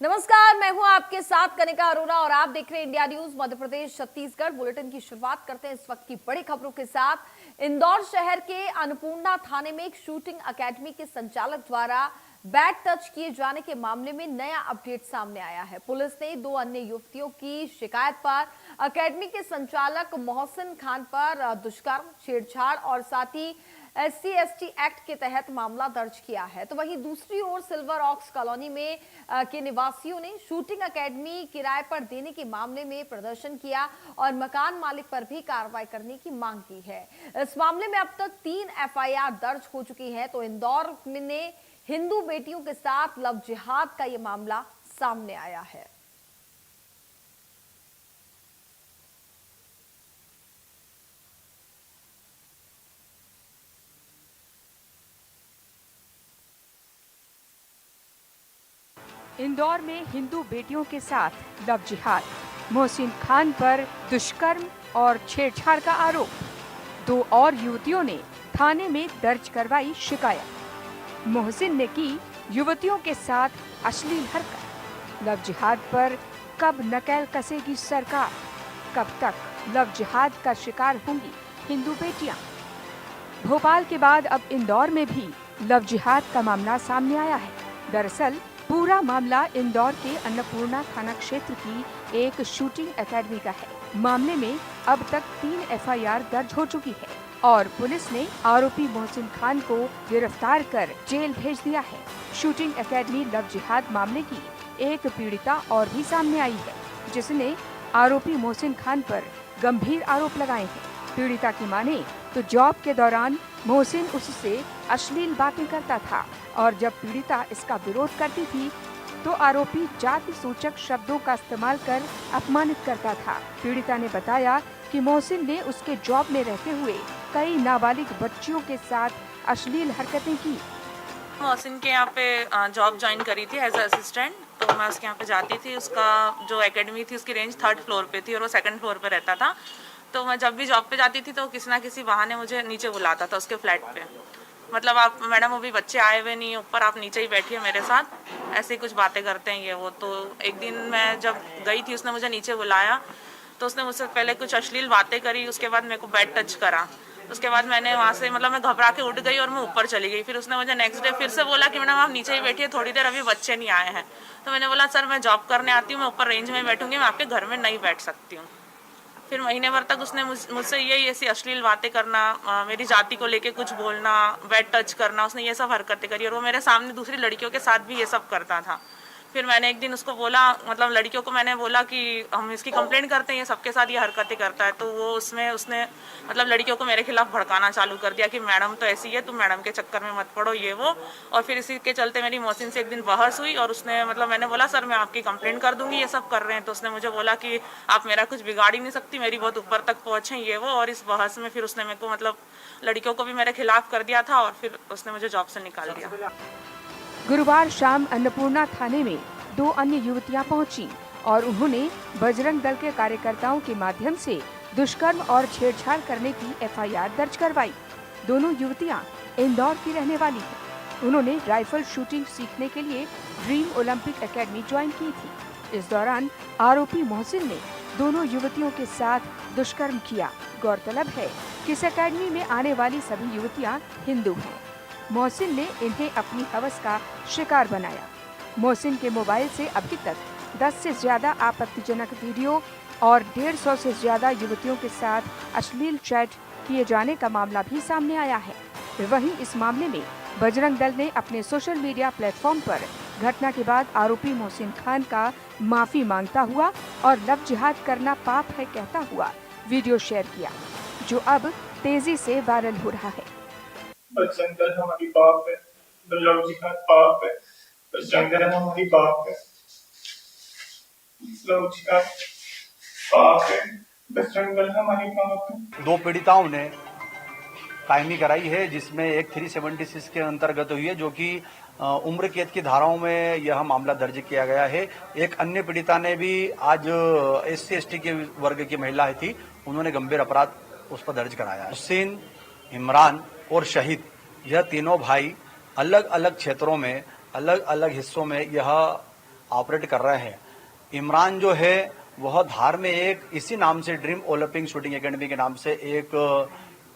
नमस्कार, मैं हूं आपके साथ कनिका अरोरा और आप देख रहे हैं India news Madhya Pradesh Chhattisgarh. Bulletin की शुरुआत करते हैं इस वक्त की बड़ी खबरों के साथ। इंदौर शहर के अन्नपूर्णा थाने में एक शूटिंग एकेडमी के संचालक द्वारा बैट टच किए जाने के मामले में नया अपडेट सामने आया है। पुलिस ने 2 अन्य युवतियों की शिकायत पर एकेडमी के संचालक मोहसिन खान पर दुष्कर्म, छेड़छाड़ और साथ ही SC/ST एक्ट के तहत मामला दर्ज किया है। तो वहीं दूसरी ओर सिल्वर ऑक्स कॉलोनी में के निवासियों ने शूटिंग एकेडमी किराए पर देने के मामले में प्रदर्शन किया और मकान मालिक पर भी कार्रवाई करने की मांग की है। इस मामले में अब तक 3 FIR दर्ज हो चुकी है। तो इंदौर ने हिंदू बेटियों के साथ लव जिहाद का ये मामला सामने आया है। इंदौर में हिंदू बेटियों के साथ लव जिहाद, मोहसिन खान पर दुष्कर्म और छेड़छाड़ का आरोप। 2 और युवतियों ने थाने में दर्ज करवाई शिकायत। मोहसिन ने की युवतियों के साथ अश्लील हरकत। लव जिहाद पर कब नकेल कसेगी सरकार? कब तक लव जिहाद का शिकार होंगी हिंदू बेटियां? भोपाल के बाद अब इंदौर में भी लव जिहाद का मामला सामने आया है। दरअसल पूरा मामला इंदौर के अन्नपूर्णा थाना क्षेत्र की एक शूटिंग एकेडमी का है। मामले में अब तक 3 FIR दर्ज हो चुकी है और पुलिस ने आरोपी मोहसिन खान को गिरफ्तार कर जेल भेज दिया है। शूटिंग एकेडमी लव जिहाद मामले की एक पीड़िता और भी सामने आई है, जिसने आरोपी मोहसिन खान पर गंभीर आरोप लगाए हैं। पीड़िता की माने तो जॉब के दौरान मोहसिन उससे अश्लील बातें करता था और जब पीड़िता इसका विरोध करती थी तो आरोपी जाति सूचक शब्दों का इस्तेमाल कर अपमानित करता था। पीड़िता ने बताया कि मोहसिन ने उसके जॉब में रहते हुए कई नाबालिग बच्चियों के साथ अश्लील हरकतें की। मोहसिन के यहाँ पे जॉब ज्वाइन करी थी एज असिस्टेंट, तो मैं उसके यहाँ पे जाती थी। उसका जो एकेडमी थी उसकी रेंज 3rd फ्लोर पे थी और वो 2nd फ्लोर पे रहता था। तो मैं जब भी जॉब पे जाती थी तो किसी ना किसी बहाने मुझे नीचे बुलाता था उसके फ्लैट पे। मतलब आप मैडम अभी बच्चे आए हुए नहीं, ऊपर आप नीचे ही बैठिए मेरे साथ, ऐसे ही कुछ बातें करते हैं ये वो। तो एक दिन मैं जब गई थी उसने मुझे नीचे बुलाया तो उसने मुझसे पहले कुछ अश्लील बातें करी, उसके बाद मेरे को बैट टच करा। उसके बाद मैंने वहाँ से मतलब मैं घबरा के उठ गई और मैं ऊपर चली गई। फिर उसने मुझे नेक्स्ट डे फिर से बोला कि मैडम आप नीचे ही बैठिए थोड़ी देर, अभी बच्चे नहीं आए हैं। तो मैंने बोला सर मैं जॉब करने आती हूँ, मैं ऊपर रेंज में बैठूंगी, मैं आपके घर में नहीं बैठ सकती हूँ। फिर महीने भर तक उसने मुझसे यही ऐसी अश्लील बातें करना, मेरी जाति को लेके कुछ बोलना, बैट टच करना, उसने ये सब हरकतें करी और वो मेरे सामने दूसरी लड़कियों के साथ भी ये सब करता था। फिर मैंने एक दिन उसको बोला, मतलब लड़कियों को मैंने बोला कि हम इसकी कंप्लेंट करते हैं, ये सबके साथ ये हरकतें करता है। तो वो उसने मतलब लड़कियों को मेरे खिलाफ भड़काना चालू कर दिया कि मैडम तो ऐसी है, तुम मैडम के चक्कर में मत पड़ो ये वो। और फिर इसी के चलते मेरी मोहसिन से एक दिन बहस हुई और उसने मतलब मैंने बोला सर मैं आपकी कंप्लेंट कर दूंगी, ये सब कर रहे हैं। तो उसने मुझे बोला कि आप मेरा कुछ बिगाड़ ही नहीं सकती, मेरी बहुत ऊपर तक पहुँच है ये वो। और इस बहस में फिर उसने मेरे को मतलब लड़कियों को भी मेरे खिलाफ कर दिया था और फिर उसने मुझे जॉब से निकाल दिया। गुरुवार शाम अन्नपूर्णा थाने में 2 अन्य युवतियां पहुंची और उन्होंने बजरंग दल के कार्यकर्ताओं के माध्यम से दुष्कर्म और छेड़छाड़ करने की FIR दर्ज करवाई। दोनों युवतियां इंदौर की रहने वाली हैं। उन्होंने राइफल शूटिंग सीखने के लिए ड्रीम ओलंपिक एकेडमी ज्वाइन की थी। इस दौरान आरोपी मोहसिन ने दोनों युवतियों के साथ दुष्कर्म किया। गौरतलब है कि इस एकेडमी में आने वाली सभी युवतियां हिंदू हैं। मोहसिन ने इन्हें अपनी हवस का शिकार बनाया। मोहसिन के मोबाइल से अभी तक 10 से ज्यादा आपत्तिजनक वीडियो और 150 से ज्यादा युवतियों के साथ अश्लील चैट किए जाने का मामला भी सामने आया है। वहीं इस मामले में बजरंग दल ने अपने सोशल मीडिया प्लेटफॉर्म पर घटना के बाद आरोपी मोहसिन खान का माफी मांगता हुआ और लव जिहाद करना पाप है कहता हुआ वीडियो शेयर किया, जो अब तेजी से वायरल हो रहा है। बजरंग दल हमारी बाप है, लव जिहाद पाप है। बजरंग दल हमारी बाप है, लव जिहाद पाप है। बजरंग दल हमारी बाप है। 2 पीड़िताओं ने कायमी कराई है, जिसमें एक 376 के अंतर्गत हुई है, जो कि उम्र कैद की धाराओं में यह मामला दर्ज किया गया है। एक अन्य पीड़िता ने भी आज SC/ST के वर्ग की महिला थी, उन्होंने गंभीर अपराध उस पर दर्ज कराया है। हुसैन, इमरान और शहीद, यह तीनों भाई अलग अलग क्षेत्रों में अलग अलग हिस्सों में यह ऑपरेट कर रहे हैं। इमरान जो है वह धार में एक इसी नाम से ड्रीम ओलंपिक शूटिंग एकेडमी के नाम से एक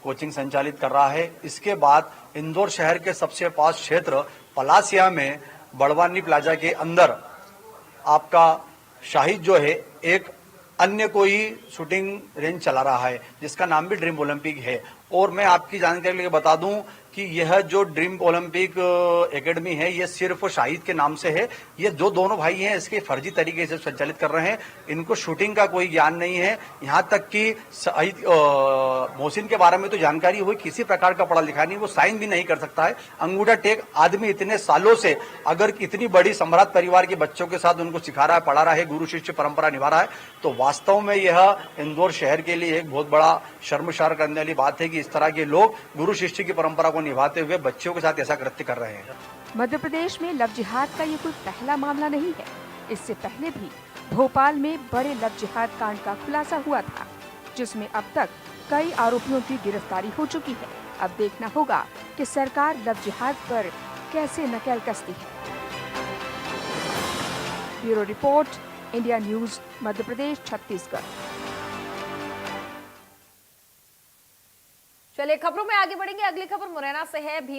कोचिंग संचालित कर रहा है। इसके बाद इंदौर शहर के सबसे पास क्षेत्र पलासिया में बड़वानी प्लाजा के अंदर आपका शाहिद जो है एक अन्य कोई शूटिंग रेंज चला रहा है जिसका नाम भी ड्रीम ओलंपिक है। और मैं आपकी जानकारी के लिए बता दूं कि यह जो ड्रीम ओलंपिक एकेडमी है ये सिर्फ शाहिद के नाम से है। ये जो दोनों भाई हैं इसके फर्जी तरीके से संचालित कर रहे हैं। इनको शूटिंग का कोई ज्ञान नहीं है। यहाँ तक कि शाहिद मोहसिन के बारे में तो जानकारी हुई, किसी प्रकार का पढ़ा लिखा नहीं, वो साइन भी नहीं कर सकता है। अंगूठा टेक आदमी इतने सालों से अगर इतनी बड़ी सम्राट परिवार के बच्चों के साथ उनको सिखा रहा है, पढ़ा रहा है, गुरु शिष्य परंपरा निभा रहा है, तो वास्तव में यह इंदौर शहर के लिए एक बहुत बड़ा शर्मसार करने वाली बात है कि इस तरह के लोग गुरु शिष्य की परंपरा को निभाते हुए बच्चों के साथ ऐसा कृत्य कर रहे हैं। मध्य प्रदेश में लव जिहाद का ये कोई पहला मामला नहीं है। इससे पहले भी भोपाल में बड़े लव जिहाद कांड का खुलासा हुआ था, जिसमें अब तक कई आरोपियों की गिरफ्तारी हो चुकी है। अब देखना होगा कि सरकार लव जिहाद पर कैसे नकेल कसती है। Bureau report, India news, Madhya Pradesh, Chhattisgarh. चलिए खबरों में आगे बढ़ेंगे। अगली खबर मुरैना से है।